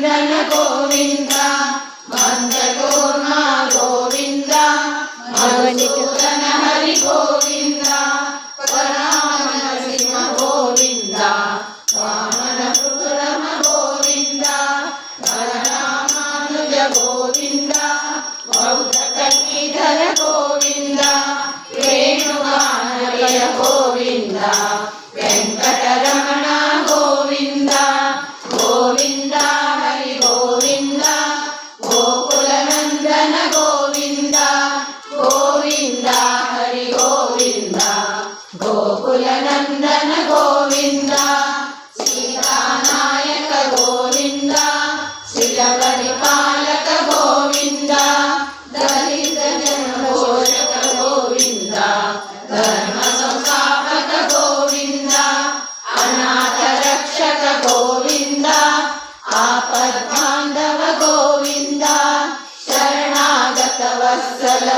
नंदन गोविंद मंदगोर्मा गोविंद मधुसूदन हरि गोविंद परामन सिंह गोविंद वामन पुत्रम गोविंद रामानुज गोविंद बौद्ध कलीधर गोविंद वेणुगानप्रिय गोविंद वेंकटरमण गोविंद गोविंद हरि गोविंद गोकुलनंदन गोविंद गोविंद हरि गोविंद गोकुलनंदन गोविंद सीतानायक गोविंद शिलपरिपालक गोविंद दलित जनपोषक गोविंद धर्म संस्थापक गोविंद अनाथ रक्षक गोविंद आपद्बांधव गोविंद शरणागत वत्सल